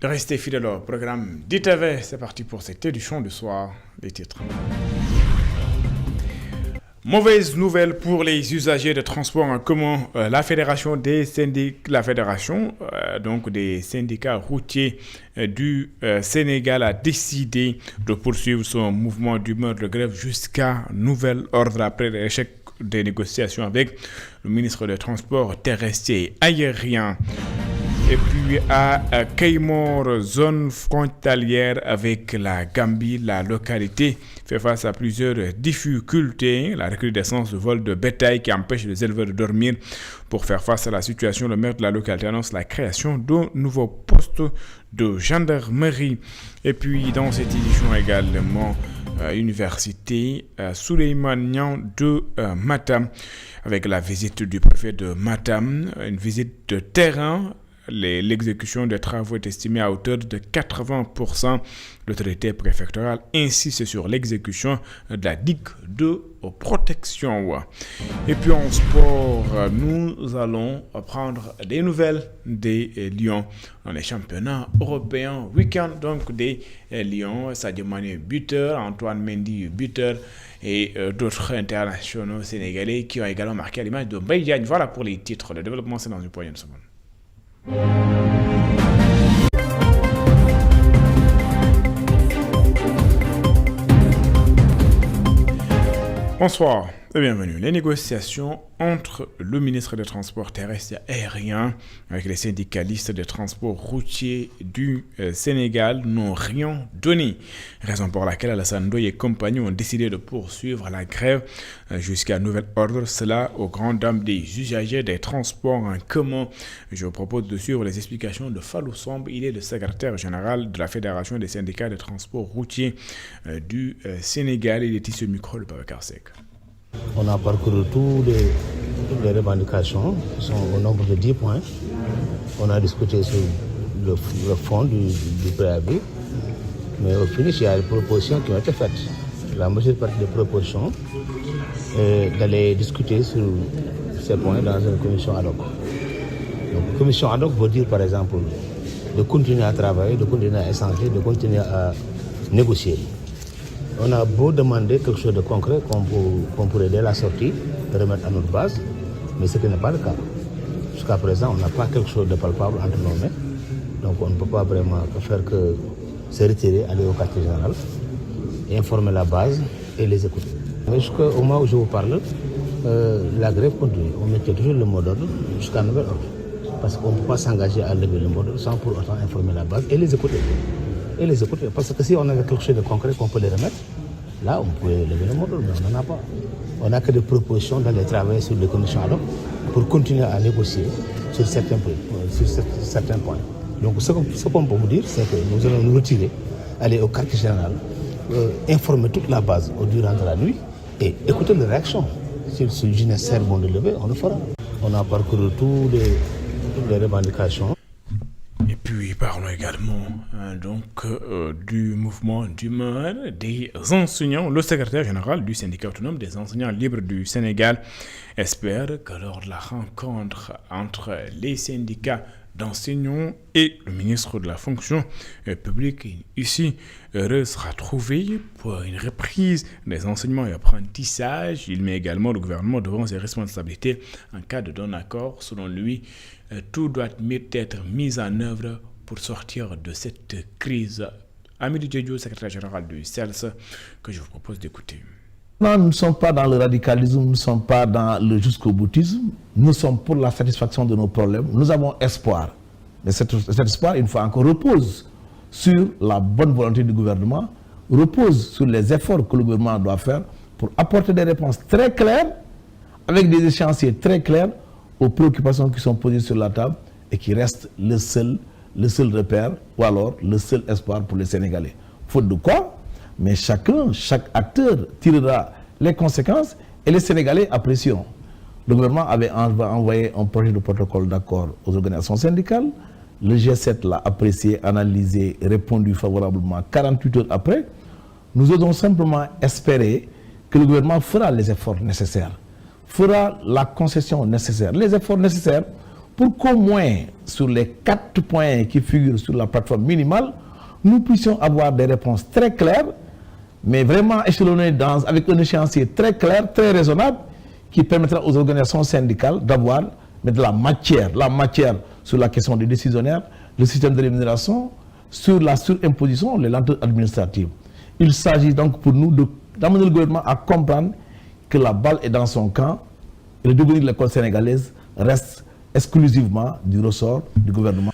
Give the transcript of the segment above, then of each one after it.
Restez fidèles au programme d'ITV. C'est parti pour cette édition du soir. Les titres. Mauvaise nouvelle pour les usagers de transport en commun. La fédération des syndicats routiers du Sénégal a décidé de poursuivre son mouvement d'humeur de grève jusqu'à nouvel ordre après l'échec des négociations avec le ministre des Transports terrestres et aériens. Et puis à Kayemor, zone frontalière avec la Gambie, la localité fait face à plusieurs difficultés. La recrudescence de vols de bétail qui empêche les éleveurs de dormir. Pour faire face à la situation, le maire de la localité annonce la création d'un nouveau poste de gendarmerie. Et puis dans cette édition également, université Souleymane Niang de Matam, avec la visite du préfet de Matam, une visite de terrain. L'exécution des travaux est estimée à hauteur de 80%. L'autorité préfectorale insiste sur l'exécution de la digue de protection. Et puis en sport, nous allons prendre des nouvelles des Lions dans les championnats européens. Week-end donc des Lions, Sadio Mané buteur, Antoine Mendy buteur et d'autres internationaux sénégalais qui ont également marqué à l'image de Mbaye Diagne. Voilà pour les titres. Le développement, c'est dans une poignée de secondes. Bonsoir et bienvenue. Les négociations entre le ministre des Transports terrestres et aériens avec les syndicalistes des transports routiers du Sénégal n'ont rien donné. Raison pour laquelle Alassane Ndoye et compagnie ont décidé de poursuivre la grève jusqu'à nouvel ordre. Cela aux grandes dames des usagers des transports en commun. Je vous propose de suivre les explications de Fallou Somb. Il est le secrétaire général de la Fédération des syndicats des transports routiers du Sénégal. Il est ici au micro de Babacar Seck. On a parcouru toutes les revendications, qui sont au nombre de 10 points. On a discuté sur le fond du préavis, mais au finish, il y a des propositions qui ont été faites. La majeure partie des propositions est d'aller discuter sur ces points dans une commission ad hoc. Donc, commission ad hoc veut dire, par exemple, de continuer à travailler, de continuer à échanger, de continuer à négocier. On a beau demander quelque chose de concret qu'on pourrait dès la sortie remettre à notre base, mais ce qui n'est pas le cas. Jusqu'à présent, on n'a pas quelque chose de palpable entre nos mains, donc on ne peut pas vraiment faire que se retirer, aller au quartier général, informer la base et les écouter. Mais jusqu'au moment où je vous parle, la grève continue. On mettait toujours le mot d'ordre jusqu'à nouvel ordre, parce qu'on ne peut pas s'engager à lever le mot d'ordre sans pour autant informer la base et les écouter. Parce que si on avait quelque chose de concret qu'on peut les remettre, là on pouvait lever le mot d'ordre, mais on n'en a pas. On n'a que des propositions d'aller travailler sur les commissions ad hoc pour continuer à négocier sur certains points. Donc ce qu'on peut vous dire, c'est que nous allons nous retirer, aller au quartier général, informer toute la base durant la nuit et écouter les réactions. Si c'est nécessaire de lever, on le fera. On a parcouru toutes les revendications. Et puis parlons également du mouvement d'humeur des enseignants. Le secrétaire général du syndicat autonome des enseignants libres du Sénégal espère que lors de la rencontre entre les syndicats d'enseignants et le ministre de la fonction publique ici sera trouvé pour une reprise des enseignements et apprentissages. Il met également le gouvernement devant ses responsabilités en cas de non-accord. Selon lui, tout doit être mis en œuvre pour sortir de cette crise. Amélie Diédio, secrétaire général du CELS, que je vous propose d'écouter. Non, nous ne sommes pas dans le radicalisme, nous ne sommes pas dans le jusqu'au boutisme. Nous sommes pour la satisfaction de nos problèmes. Nous avons espoir. Mais cet espoir, une fois encore, repose sur la bonne volonté du gouvernement, repose sur les efforts que le gouvernement doit faire pour apporter des réponses très claires, avec des échéanciers très clairs aux préoccupations qui sont posées sur la table et qui restent le seul repère ou alors le seul espoir pour les Sénégalais. Faute de quoi, mais chaque acteur tirera les conséquences et les Sénégalais apprécieront. Le gouvernement avait envoyé un projet de protocole d'accord aux organisations syndicales. Le G7 l'a apprécié, analysé, répondu favorablement 48 heures après. Nous osons simplement espérer que le gouvernement fera les efforts nécessaires, fera la concession nécessaire, les efforts nécessaires pour qu'au moins sur les 4 points qui figurent sur la plateforme minimale, nous puissions avoir des réponses très claires, mais vraiment échelonnées avec un échéancier très clair, très raisonnable, qui permettra aux organisations syndicales d'avoir de la matière sur la question des décisionnaires, le système de rémunération, sur la surimposition, les lenteurs administratives. Il s'agit donc pour nous d'amener le gouvernement à comprendre que la balle est dans son camp et le devenir de l'école sénégalaise reste exclusivement du ressort du gouvernement.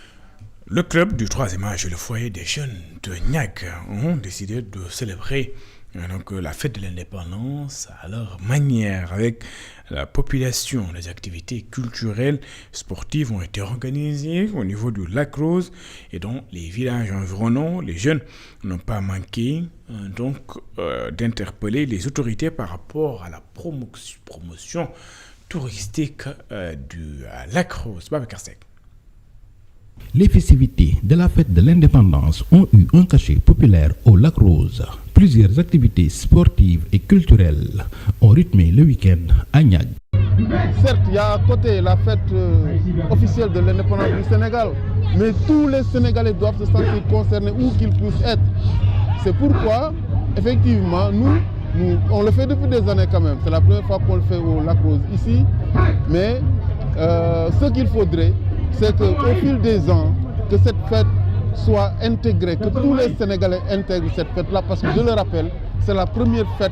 Le club du 3e âge et le foyer des jeunes de Niague ont décidé de célébrer donc, la fête de l'indépendance à leur manière. Avec la population, les activités culturelles, sportives ont été organisées au niveau du lac Rose et dans les villages environnants. Les jeunes n'ont pas manqué d'interpeller les autorités par rapport à la promotion touristique du lac Rose. Babacar Seck. Les festivités de la fête de l'indépendance ont eu un cachet populaire au lac Rose. Plusieurs activités sportives et culturelles ont rythmé le week-end à Niague. Certes, il y a à côté la fête officielle de l'indépendance du Sénégal, mais tous les Sénégalais doivent se sentir concernés où qu'ils puissent être. C'est pourquoi, effectivement, nous, on le fait depuis des années quand même. C'est la première fois qu'on le fait au lac Rose ici. Mais ce qu'il faudrait, c'est qu'au fil des ans, que cette fête soit intégrée, que tous les Sénégalais intègrent cette fête-là, parce que je le rappelle, c'est la première fête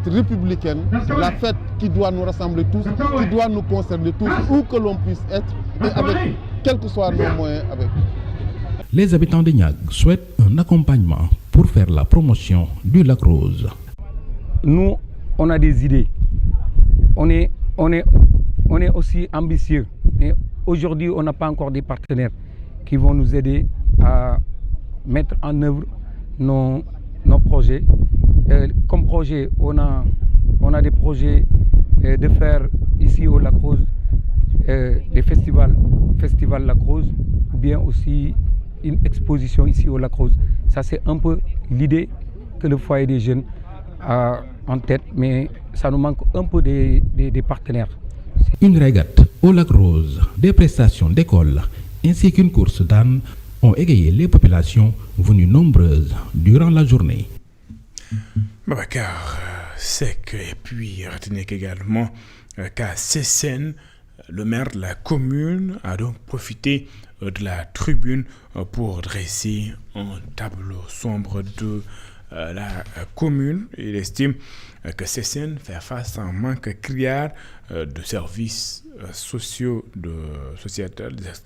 républicaine, la fête qui doit nous rassembler tous, qui doit nous concerner tous, où que l'on puisse être, et avec quels que soient nos moyens avec. Les habitants de Niague souhaitent un accompagnement pour faire la promotion du lac Rose. Nous, on a des idées. On est aussi ambitieux. Mais aujourd'hui, on n'a pas encore des partenaires qui vont nous aider à mettre en œuvre nos projets. Comme projet, on a des projets de faire ici au Lac Rose des festivals Lac Rose, ou bien aussi une exposition ici au Lac Rose. Ça, c'est un peu l'idée que le foyer des jeunes a en tête, mais ça nous manque un peu des partenaires. Une régate au Lac Rose, des prestations d'école ainsi qu'une course d'ânes ont égayé les populations venues nombreuses durant la journée. Babacar Seck, et puis retenez également qu'à Sessène, le maire de la commune a donc profité de la tribune pour dresser un tableau sombre de la commune. Il estime que Sessène fait face à un manque criard de services sociaux, de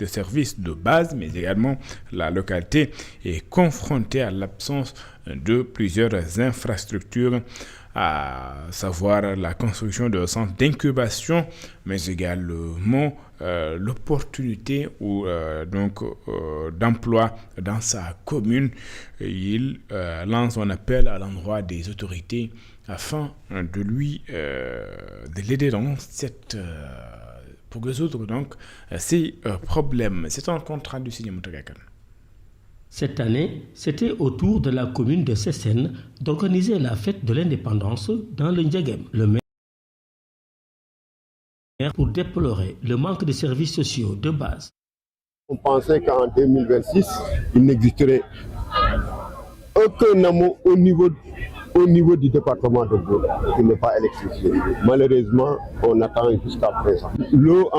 services de base, mais également la localité est confrontée à l'absence de plusieurs infrastructures, à savoir la construction de centres d'incubation, mais également l'opportunité d'emploi dans sa commune. Il lance un appel à l'endroit des autorités afin de l'aider dans pour résoudre donc ces problèmes. C'est un contrat du Seigneur Moutagakan. Cette année, c'était au tour de la commune de Sessène d'organiser la fête de l'indépendance dans le Ndiagem. Le maire pour déplorer le manque de services sociaux de base. On pensait qu'en 2026, il n'existerait aucun amour au niveau du département de Bourg qui n'est pas électrifié. Malheureusement, on attend jusqu'à présent. L'eau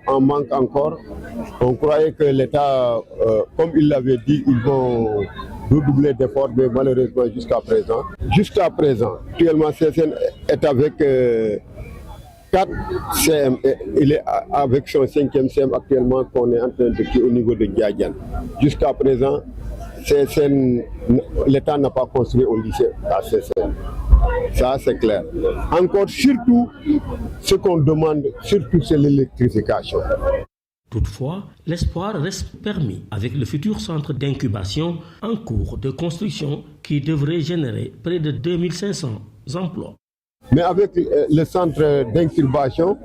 en manque encore. On croyait que l'État, comme il l'avait dit, ils vont redoubler d'efforts, mais malheureusement jusqu'à présent, actuellement, CSN est avec 4 CM. Il est avec son 5e CM actuellement qu'on est en train de créer au niveau de Diadiane. Jusqu'à présent, l'État n'a pas construit au lycée à CSN. Ça, c'est clair. Encore, surtout, ce qu'on demande, c'est l'électrification. Toutefois, l'espoir reste permis avec le futur centre d'incubation en cours de construction qui devrait générer près de 2500 emplois. Mais avec le centre d'incubation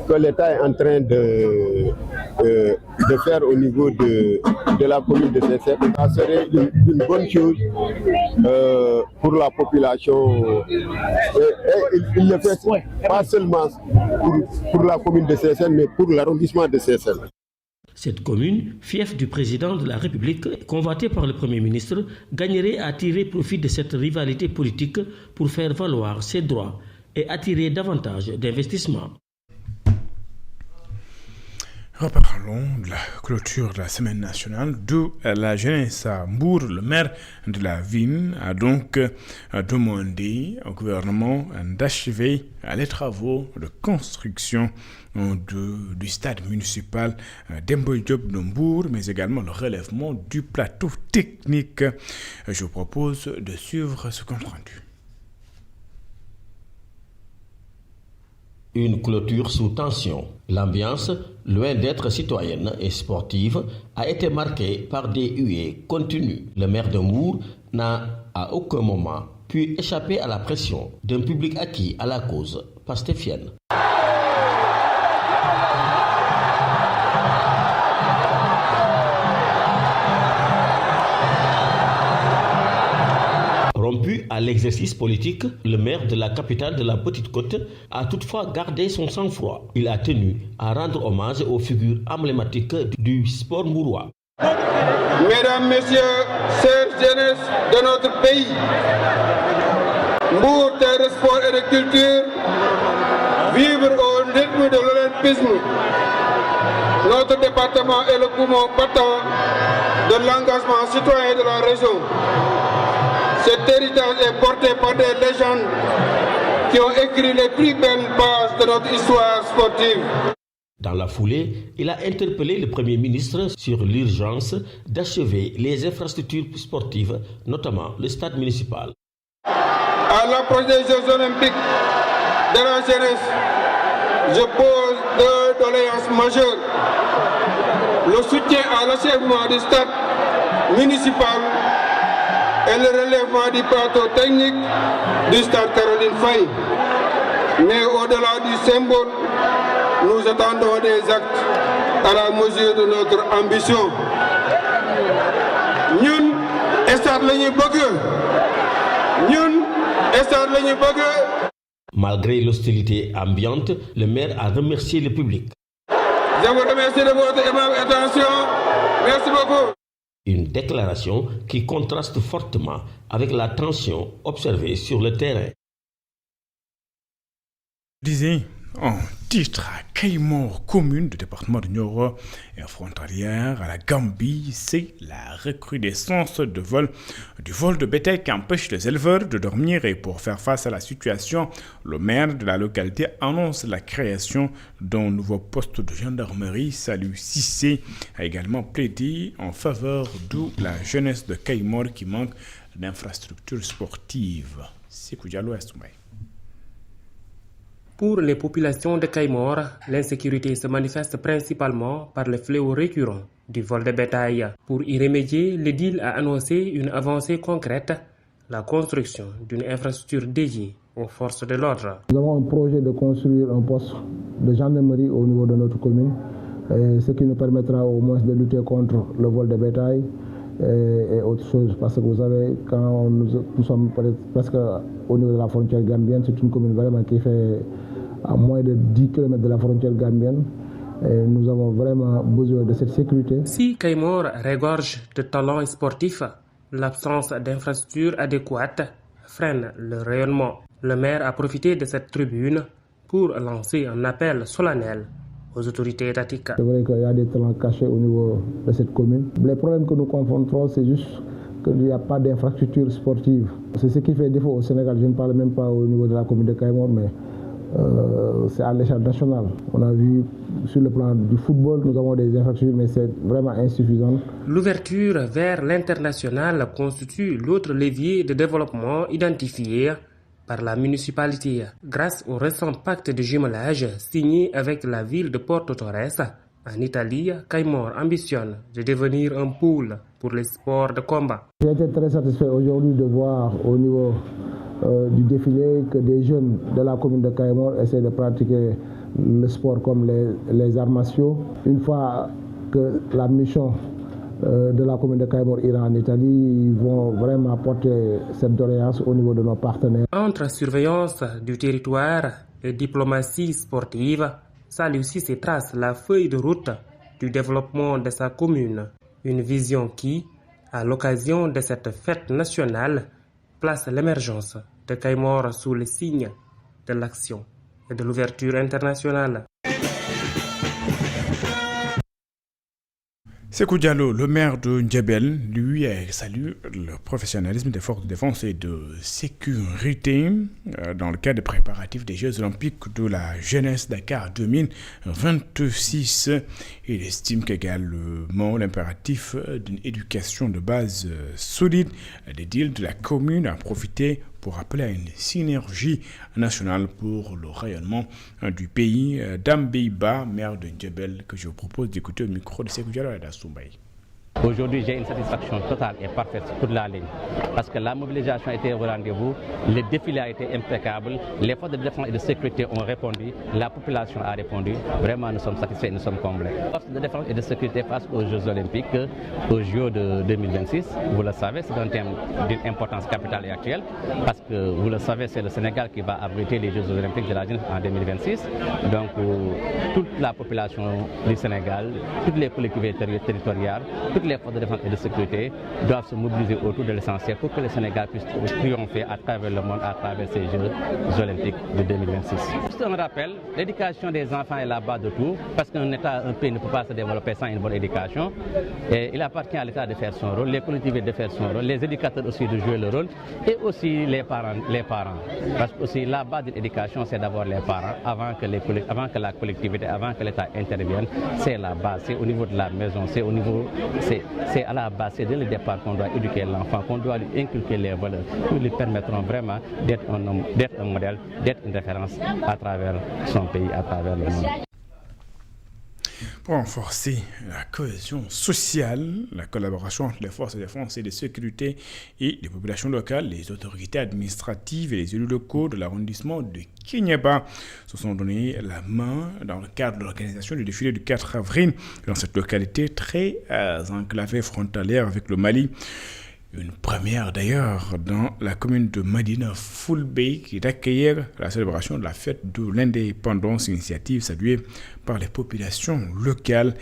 que l'État est en train de faire au niveau de la commune de Sessène, ça serait une bonne chose pour la population. Il le fait pas seulement pour la commune de Sessène, mais pour l'arrondissement de Sessène. Cette commune, fief du président de la République, convoitée par le Premier ministre, gagnerait à tirer profit de cette rivalité politique pour faire valoir ses droits et attirer davantage d'investissements. Reparlons de la clôture de la semaine nationale de la jeunesse à Mbour. Le maire de la ville a donc demandé au gouvernement d'achever les travaux de construction du stade municipal d'Emboy Diop de Mbour, mais également le relèvement du plateau technique. Je vous propose de suivre ce compte rendu. Une clôture sous tension. L'ambiance, loin d'être citoyenne et sportive, a été marquée par des huées continues. Le maire de Mbour n'a à aucun moment pu échapper à la pression d'un public acquis à la cause pastéfienne. Rompu à l'exercice politique, le maire de la capitale de la Petite Côte a toutefois gardé son sang-froid. Il a tenu à rendre hommage aux figures emblématiques du sport mbourois. Mesdames, Messieurs, chères jeunesse de notre pays, Mbour, terre de sport et de culture, vivre au rythme de l'olympisme. Notre département est le poumon battant de l'engagement citoyen de la région. Cet héritage est porté par des légendes qui ont écrit les plus belles pages de notre histoire sportive. Dans la foulée, il a interpellé le Premier ministre sur l'urgence d'achever les infrastructures sportives, notamment le stade municipal. À l'approche des Jeux olympiques de la jeunesse, je pose deux doléances majeures. Le soutien à l'achèvement du stade municipal et le relèvement du plateau technique du stade Caroline Faye. Mais au-delà du symbole, nous attendons des actes à la mesure de notre ambition. Ñun stade lañu bëgg. Ñun stade lañu bëgg. Malgré l'hostilité ambiante, le maire a remercié le public. Je vous remercie de votre aimable attention. Merci beaucoup. Une déclaration qui contraste fortement avec la tension observée sur le terrain. Disait en titre à Kayemor, commune du département de Nioro et frontalière à la Gambie, c'est la recrudescence du vol de bétail qui empêche les éleveurs de dormir. Et pour faire face à la situation, le maire de la localité annonce la création d'un nouveau poste de gendarmerie. Salou Cissé a également plaidé en faveur de la jeunesse de Kayemor qui manque d'infrastructures sportives. Sékou Diallo Essoumay. Pour les populations de Kayemor, l'insécurité se manifeste principalement par le fléau récurrent du vol de bétail. Pour y remédier, l'édile a annoncé une avancée concrète, la construction d'une infrastructure dédiée aux forces de l'ordre. Nous avons un projet de construire un poste de gendarmerie au niveau de notre commune, ce qui nous permettra au moins de lutter contre le vol de bétail et autres choses. Parce que vous savez, quand nous sommes presque au niveau de la frontière gambienne, c'est une commune vraiment qui fait à moins de 10 km de la frontière gambienne. Et nous avons vraiment besoin de cette sécurité. Si Kayemor regorge de talents sportifs, l'absence d'infrastructures adéquates freine le rayonnement. Le maire a profité de cette tribune pour lancer un appel solennel aux autorités étatiques. C'est vrai qu'il y a des talents cachés au niveau de cette commune. Les problèmes que nous confrontons, c'est juste qu'il n'y a pas d'infrastructure sportive. C'est ce qui fait défaut au Sénégal. Je ne parle même pas au niveau de la commune de Kayemor, mais c'est à l'échelle nationale. On a vu sur le plan du football, nous avons des infrastructures, mais c'est vraiment insuffisant. L'ouverture vers l'international constitue l'autre levier de développement identifié par la municipalité. Grâce au récent pacte de jumelage signé avec la ville de Porto Torres, En Italie, Kaymor ambitionne de devenir un pôle pour les sports de combat. J'ai été très satisfait aujourd'hui de voir au niveau du défilé que des jeunes de la commune de Kaymor essaient de pratiquer le sport comme les arts martiaux. Une fois que la mission de la commune de Kaymor ira en Italie, ils vont vraiment porter cette doléance au niveau de nos partenaires. Entre surveillance du territoire et diplomatie sportive, Saliou Cissé trace la feuille de route du développement de sa commune. Une vision qui, à l'occasion de cette fête nationale, place l'émergence de Kaymor sous le signe de l'action et de l'ouverture internationale. Sékou Diallo, le maire de Ndjebel, lui salue le professionnalisme des forces de défense et de sécurité dans le cadre des préparatifs des Jeux olympiques de la jeunesse Dakar 2026. Il estime qu'également l'impératif d'une éducation de base solide des deals de la commune a profité pour appeler à une synergie nationale pour le rayonnement du pays. Dambeiba, maire de Ndjebel, que je vous propose d'écouter au micro de Sékou Diallo et d'Assoumbaye. Aujourd'hui, j'ai une satisfaction totale et parfaite sur toute la ligne. Parce que la mobilisation était au rendez-vous, le défilé a été impeccable, les forces de défense et de sécurité ont répondu, la population a répondu. Vraiment, nous sommes satisfaits, nous sommes comblés. Les forces de défense et de sécurité face aux Jeux Olympiques, aux JO de 2026, vous le savez, c'est un thème d'une importance capitale et actuelle. Parce que, vous le savez, c'est le Sénégal qui va abriter les Jeux Olympiques de la jeunesse en 2026. Donc, toute la population du Sénégal, toutes les collectivités territoriales, toutes les forces de défense et de sécurité doivent se mobiliser autour de l'essentiel pour que le Sénégal puisse triompher à travers le monde, à travers ces Jeux olympiques de 2026. Juste un rappel, l'éducation des enfants est la base de tout, parce qu'un État, un pays ne peut pas se développer sans une bonne éducation. Et il appartient à l'État de faire son rôle, les collectivités de faire son rôle, les éducateurs aussi de jouer le rôle, et aussi les parents. Parce que aussi la base de l'éducation, c'est d'abord les parents, avant que la collectivité, avant que l'État intervienne. C'est la base, c'est au niveau de la maison, c'est au niveau... C'est à la base, c'est dès le départ qu'on doit éduquer l'enfant, qu'on doit lui inculquer les valeurs qui lui permettront vraiment d'être un homme, d'être un modèle, d'être une référence à travers son pays, à travers le monde. Pour renforcer la cohésion sociale, la collaboration entre les forces de défense et de sécurité et les populations locales, les autorités administratives et les élus locaux de l'arrondissement de Kéniéba se sont donné la main dans le cadre de l'organisation du défilé du 4 avril dans cette localité très enclavée frontalière avec le Mali. Une première d'ailleurs dans la commune de Madina Fulbey qui d'accueillir la célébration de la fête de l'indépendance, initiative saluée par les populations locales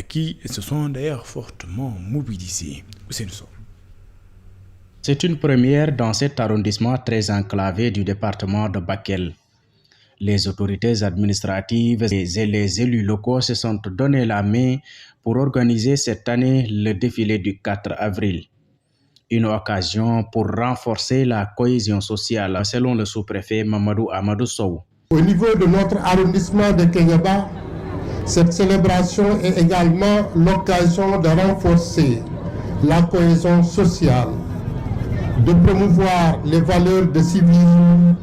qui se sont d'ailleurs fortement mobilisées. C'est une première dans cet arrondissement très enclavé du département de Bakel. Les autorités administratives et les élus locaux se sont donné la main pour organiser cette année le défilé du 4 avril. Une occasion pour renforcer la cohésion sociale, selon le sous-préfet Mamadou Amadou Sow. Au niveau de notre arrondissement de Kéniéba, cette célébration est également l'occasion de renforcer la cohésion sociale, de promouvoir les valeurs de civisme,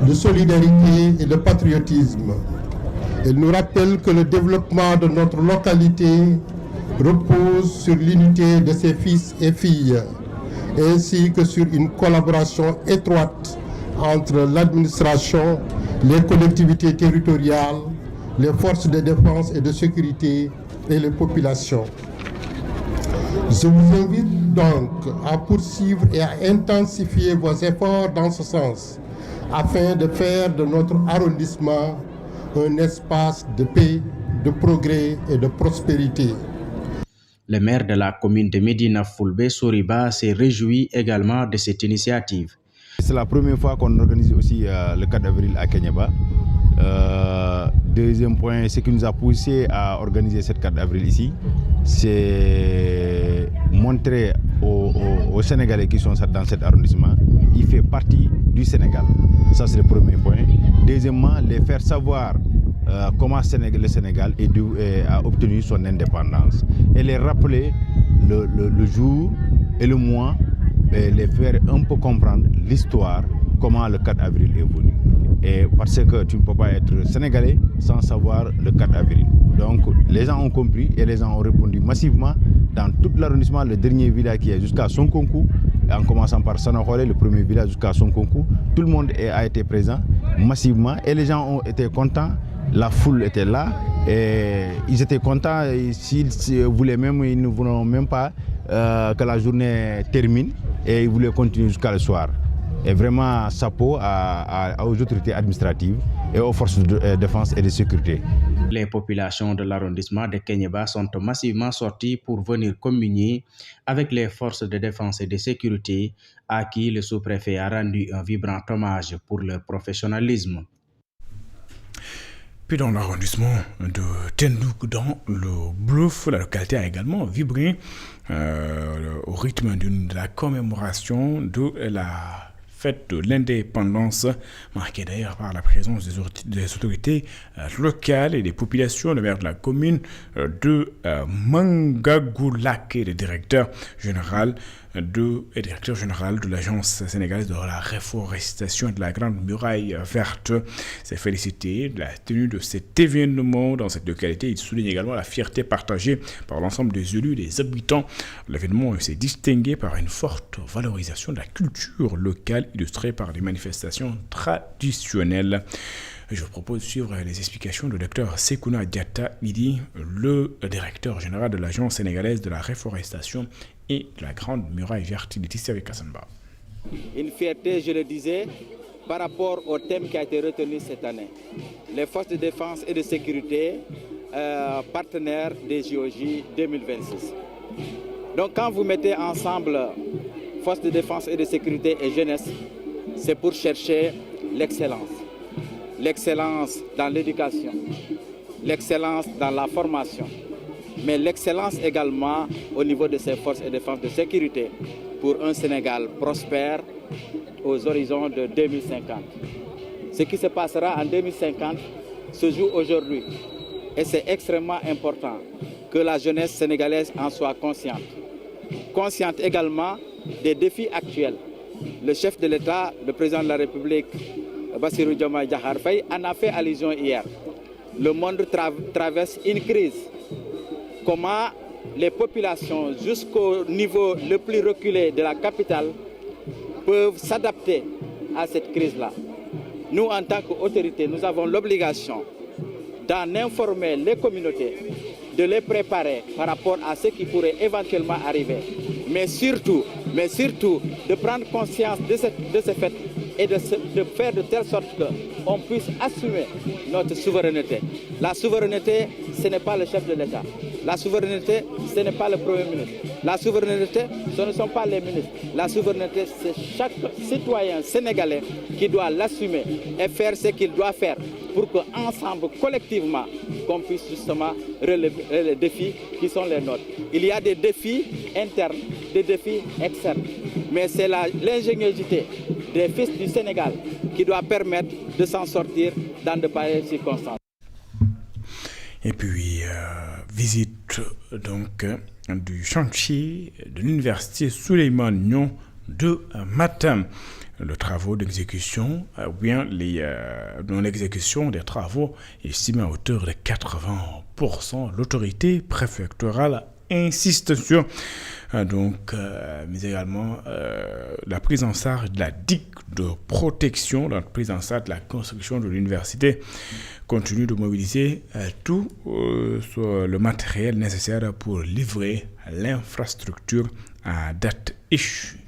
de solidarité et de patriotisme. Elle nous rappelle que le développement de notre localité repose sur l'unité de ses fils et filles, ainsi que sur une collaboration étroite entre l'administration, les collectivités territoriales, les forces de défense et de sécurité et les populations. Je vous invite donc à poursuivre et à intensifier vos efforts dans ce sens, afin de faire de notre arrondissement un espace de paix, de progrès et de prospérité. Le maire de la commune de Médina Fulbey, Soriba, s'est réjoui également de cette initiative. C'est la première fois qu'on organise aussi le 4 avril à Kéniéba. Deuxième point, ce qui nous a poussé à organiser cette 4 avril ici, c'est montrer aux Sénégalais qui sont dans cet arrondissement, il fait partie du Sénégal. Ça, c'est le premier point. Deuxièmement, les faire savoir comment le Sénégal a obtenu son indépendance et les rappeler le jour et le mois et les faire un peu comprendre l'histoire, comment le 4 avril est venu. Et parce que tu ne peux pas être sénégalais sans savoir le 4 avril. Donc les gens ont compris et les gens ont répondu massivement dans tout l'arrondissement, le dernier village qui est jusqu'à Sonkonkou, en commençant par Sanokhoré, le premier village jusqu'à Sonkonkou. Tout le monde a été présent massivement et les gens ont été contents. La foule était là et ils étaient contents. S'ils voulaient même, ils ne voulaient même pas que la journée termine et ils voulaient continuer jusqu'à le soir. Et vraiment, chapeau aux autorités administratives et aux forces de défense et de sécurité. Les populations de l'arrondissement de Kéniéba sont massivement sorties pour venir communier avec les forces de défense et de sécurité à qui le sous-préfet a rendu un vibrant hommage pour leur professionnalisme. Puis dans l'arrondissement de Tendouk, dans le Bluff, la localité a également vibré au rythme de la commémoration de la fête de l'indépendance, marquée d'ailleurs par la présence des autorités locales et des populations. Le maire de la commune de Mangagoulak et le directeur général de l'Agence sénégalaise de la réforestation et de la Grande Muraille Verte s'est félicité de la tenue de cet événement dans cette localité. Il souligne également la fierté partagée par l'ensemble des élus et des habitants. L'événement s'est distingué par une forte valorisation de la culture locale illustrée par des manifestations traditionnelles. Je vous propose de suivre les explications du docteur Sekouna Diatta Idi, le directeur général de l'Agence sénégalaise de la réforestation et de la Grande Muraille Verte. Il est ici avec Kassamba. Une fierté, je le disais, par rapport au thème qui a été retenu cette année. Les forces de défense et de sécurité, partenaires des JOJ 2026. Donc quand vous mettez ensemble forces de défense et de sécurité et jeunesse, c'est pour chercher l'excellence. L'excellence dans l'éducation, l'excellence dans la formation, mais l'excellence également au niveau de ces forces et défenses de sécurité pour un Sénégal prospère aux horizons de 2050. Ce qui se passera en 2050 se joue aujourd'hui et c'est extrêmement important que la jeunesse sénégalaise en soit consciente. Consciente également des défis actuels. Le chef de l'État, le président de la République, Bassirou Diomaye Diakhar Faye, en a fait allusion hier. Le monde traverse une crise. Comment les populations, jusqu'au niveau le plus reculé de la capitale, peuvent s'adapter à cette crise-là. Nous, en tant qu'autorité, nous avons l'obligation d'en informer les communautés, de les préparer par rapport à ce qui pourrait éventuellement arriver. Mais surtout de prendre conscience de ce fait et de faire de telle sorte qu'on puisse assumer notre souveraineté. La souveraineté, ce n'est pas le chef de l'État. La souveraineté, ce n'est pas le Premier ministre. La souveraineté, ce ne sont pas les ministres. La souveraineté, c'est chaque citoyen sénégalais qui doit l'assumer et faire ce qu'il doit faire pour qu'ensemble, collectivement, qu'on puisse justement relever les défis qui sont les nôtres. Il y a des défis internes, des défis externes. Mais c'est l'ingéniosité des fils du Sénégal qui doit permettre de s'en sortir dans de pareilles circonstances. Et puis, visite donc du chantier de l'université Souleymane Niang de Matam. Le travaux d'exécution, dans l'exécution des travaux estimés à hauteur de 80%. L'autorité préfectorale insiste sur mais également la prise en charge de la digue de protection, la prise en charge de la construction de l'université continue de mobiliser tout le matériel nécessaire pour livrer l'infrastructure à date échue.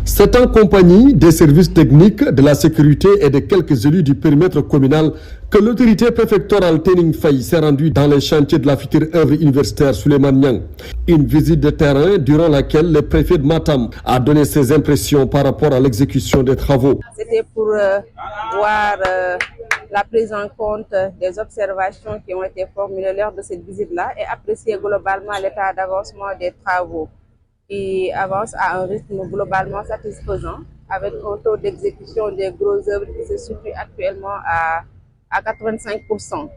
C'est en compagnie des services techniques, de la sécurité et de quelques élus du périmètre communal que l'autorité préfectorale Tening Faye s'est rendue dans les chantiers de la future œuvre universitaire Souleymane Niang. Une visite de terrain durant laquelle le préfet de Matam a donné ses impressions par rapport à l'exécution des travaux. C'était pour voir la prise en compte des observations qui ont été formulées lors de cette visite-là et apprécier globalement l'état d'avancement des travaux, qui avance à un rythme globalement satisfaisant, avec un taux d'exécution des grosses œuvres qui se situe actuellement à 85%,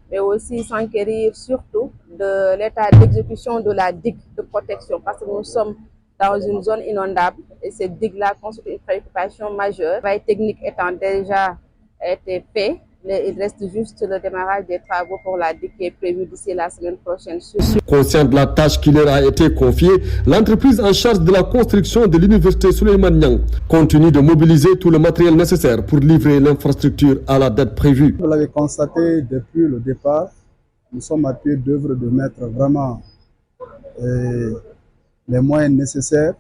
mais aussi s'enquérir surtout de l'état d'exécution de la digue de protection, parce que nous sommes dans une zone inondable et cette digue-là constitue une préoccupation majeure. Le travail technique étant déjà été fait, Il reste juste le démarrage des travaux pour la digue qui est prévu d'ici la semaine prochaine. Conscient de la tâche qui leur a été confiée, l'entreprise en charge de la construction de l'université Souleymane Niang continue de mobiliser tout le matériel nécessaire pour livrer l'infrastructure à la date prévue. Vous l'avez constaté depuis le départ, nous sommes à pied d'œuvre de mettre vraiment les moyens nécessaires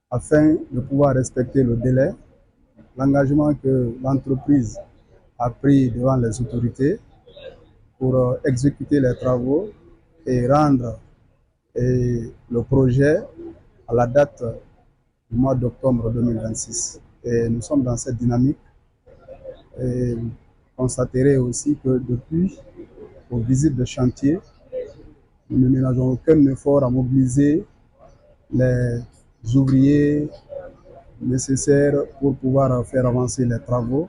afin de pouvoir respecter le délai, l'engagement que l'entreprise a pris devant les autorités pour exécuter les travaux et rendre le projet à la date du mois d'octobre 2026. Et nous sommes dans cette dynamique. Et vous constaterez aussi que depuis vos visites de chantier, nous ne ménageons aucun effort à mobiliser les ouvriers nécessaires pour pouvoir faire avancer les travaux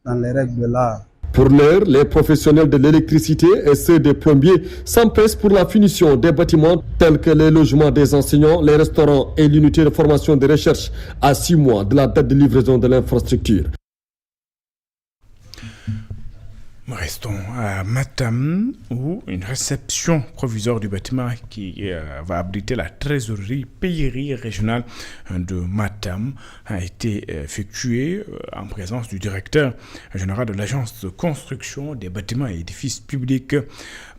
dans les règles de l'art. Pour l'heure, les professionnels de l'électricité et ceux des plombiers s'empressent pour la finition des bâtiments tels que les logements des enseignants, les restaurants et l'unité de formation de recherche à 6 mois de la date de livraison de l'infrastructure. Restons à Matam où une réception provisoire du bâtiment qui va abriter la trésorerie payerie régionale de Matam a été effectuée en présence du directeur général de l'agence de construction des bâtiments et édifices publics.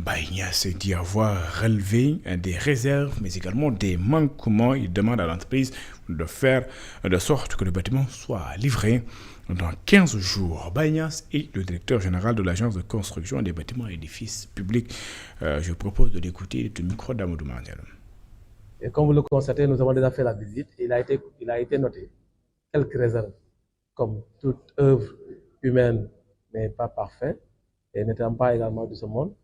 Ignace dit avoir relevé des réserves mais également des manquements. Il demande à l'entreprise de faire de sorte que le bâtiment soit livré dans 15 jours. Bagnas est le directeur général de l'agence de construction des bâtiments et édifices publics. Je propose de l'écouter du micro d'Amadou Mardial. Et comme vous le constatez, nous avons déjà fait la visite. Il a été noté quelques réserves. Comme toute œuvre humaine n'est pas parfaite et n'étant pas également de ce monde,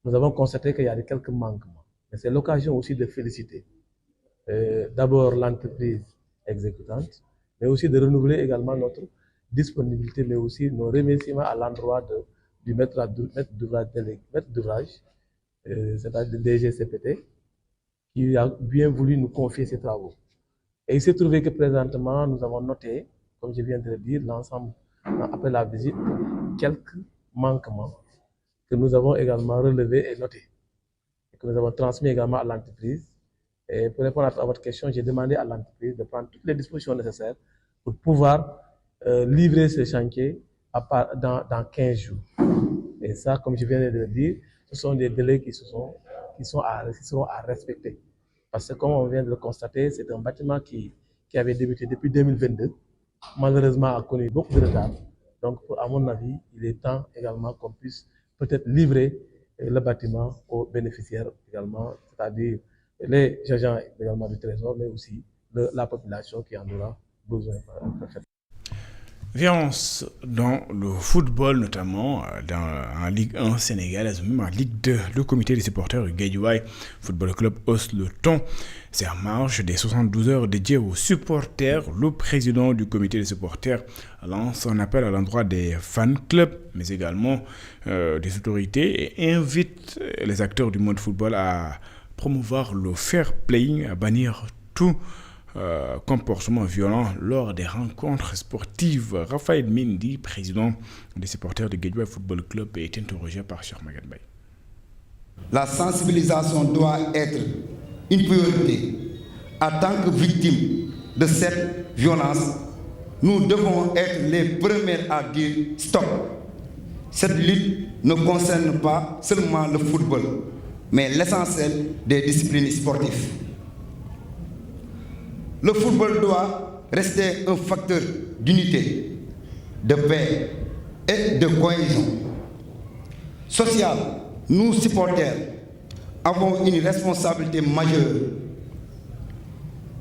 nous avons constaté qu'il y a quelques manquements. Mais c'est l'occasion aussi de féliciter d'abord l'entreprise exécutante, mais aussi de renouveler également notre disponibilité, mais aussi nos remerciements à l'endroit du maître d'ouvrage, c'est-à-dire le DGCPT, qui a bien voulu nous confier ces travaux. Et il s'est trouvé que présentement, nous avons noté, comme je viens de le dire, l'ensemble, après la visite, quelques manquements que nous avons également relevés et notés, et que nous avons transmis également à l'entreprise. Et pour répondre à votre question, j'ai demandé à l'entreprise de prendre toutes les dispositions nécessaires pour pouvoir livrer ce chantier dans 15 jours. Et ça, comme je viens de le dire, ce sont des délais qui seront à respecter. Parce que comme on vient de le constater, c'est un bâtiment qui avait débuté depuis 2022, malheureusement a connu beaucoup de retard. Donc, à mon avis, il est temps également qu'on puisse peut-être livrer le bâtiment aux bénéficiaires également, c'est-à-dire les agents également du Trésor, mais aussi la population qui en aura besoin. Violence dans le football, notamment en Ligue 1 sénégalaise, même en Ligue 2. Le comité des supporters du Guédiawaye Football Club hausse le ton. C'est en marge des 72 heures dédiées aux supporters. Le président du comité des supporters lance un appel à l'endroit des fan clubs, mais également des autorités, et invite les acteurs du monde football à promouvoir le fair play, à bannir tout comportement violent lors des rencontres sportives. Raphaël Mendy, président des supporters du Guédiawaye Football Club, est interrogé par Cheikh Maguette Baye. La sensibilisation doit être une priorité. En tant que victime de cette violence, nous devons être les premiers à dire stop. Cette lutte ne concerne pas seulement le football, mais l'essentiel des disciplines sportives. Le football doit rester un facteur d'unité, de paix et de cohésion sociale. Nous, supporters, avons une responsabilité majeure.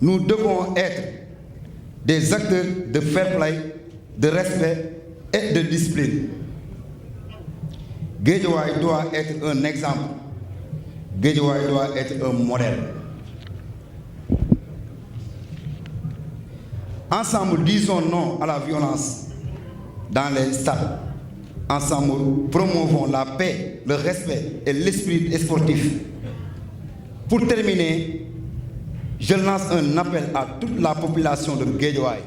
Nous devons être des acteurs de fair play, de respect et de discipline. Guédiawaye doit être un exemple. Guédiawaye doit être un modèle. Ensemble, disons non à la violence dans les stades. Ensemble, promouvons la paix, le respect et l'esprit sportif. Pour terminer, je lance un appel à toute la population de Guédiawaye.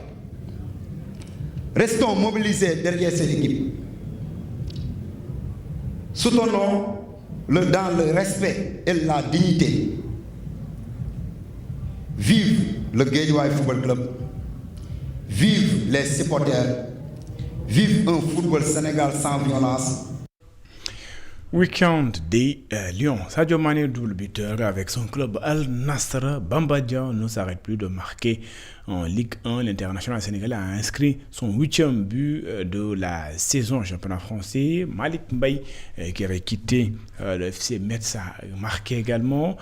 Restons mobilisés derrière cette équipe. soutenons-le dans le respect et la dignité. Vive le Guédiawaye Football Club, vive les supporters, vive un football Sénégal sans violence. Week-end des Lions. Sadio Mané, double buteur avec son club Al Nassr. Bamba Dieng ne s'arrête plus de marquer en Ligue 1. L'international sénégalais a inscrit son 8e but de la saison au championnat français. Malik Mbaye, qui avait quitté le FC Metz, a marqué également.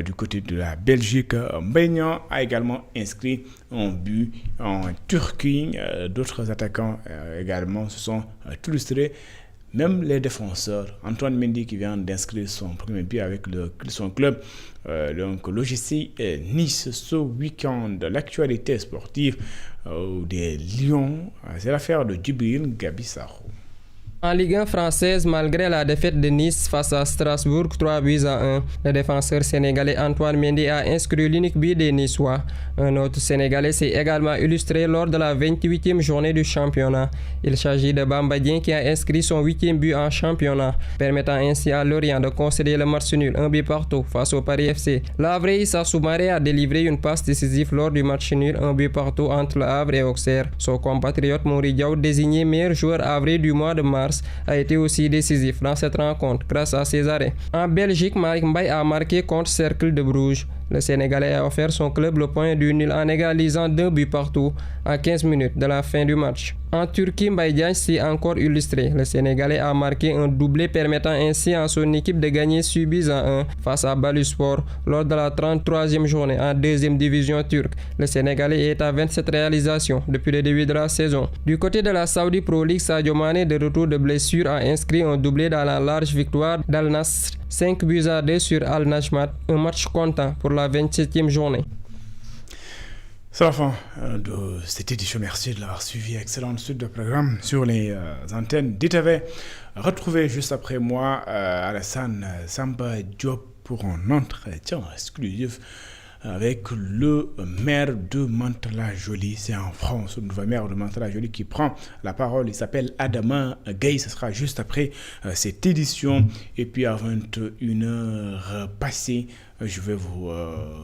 Du côté de la Belgique, Mbaye Niang a également inscrit un but en Turquie. D'autres attaquants également se sont illustrés. Même les défenseurs, Antoine Mendy qui vient d'inscrire son premier but avec son club, donc l'OGC Nice ce week-end. L'actualité sportive des Lions, c'est l'affaire de Djibril Gabissaro. En Ligue 1 française, malgré la défaite de Nice face à Strasbourg 3-1, le défenseur sénégalais Antoine Mendy a inscrit l'unique but des Niçois. Un autre Sénégalais s'est également illustré lors de la 28e journée du championnat. Il s'agit de Bamba Dieng qui a inscrit son 8e but en championnat, permettant ainsi à Lorient de concéder le match nul 1-1 face au Paris FC. Le Havre Issa Soumaré a délivré une passe décisive lors du match nul 1-1 entre le Havre et Auxerre. Son compatriote Mory Diaw, désigné meilleur joueur havrais du mois de mars, a été aussi décisif dans cette rencontre grâce à ses arrêts. En Belgique, Malik Mbaye a marqué contre Cercle de Bruges. Le Sénégalais a offert son club le point du nul en égalisant 2-2 à 15 minutes de la fin du match. En Turquie, Mbaye Diagne s'est encore illustré. Le Sénégalais a marqué un doublé permettant ainsi à son équipe de gagner 6-1 face à Boluspor lors de la 33e journée en 2e division turque. Le Sénégalais est à 27 réalisations depuis le début de la saison. Du côté de la Saudi Pro League, Sadio Mané, de retour de blessure, a inscrit un doublé dans la large victoire d'Al Nassr 5-2 sur Al Najmat, un match comptant pour la 27e journée. C'est la fin de cette édition. Merci de l'avoir suivi. Excellente suite de programme sur les antennes d'ITV. Retrouvez juste après moi Alassane Samba Diop pour un entretien exclusif avec le maire de Mantes-la-Jolie. C'est en France, le nouveau maire de Mantes-la-Jolie qui prend la parole. Il s'appelle Adama Gaye. Ce sera juste après cette édition. Et puis à 21h passée, je vais vous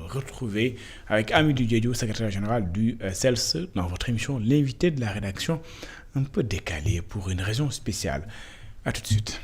retrouver avec Amidou Diédhiou, secrétaire général du CELS, dans votre émission L'invité de la rédaction, un peu décalé pour une raison spéciale. À tout de suite.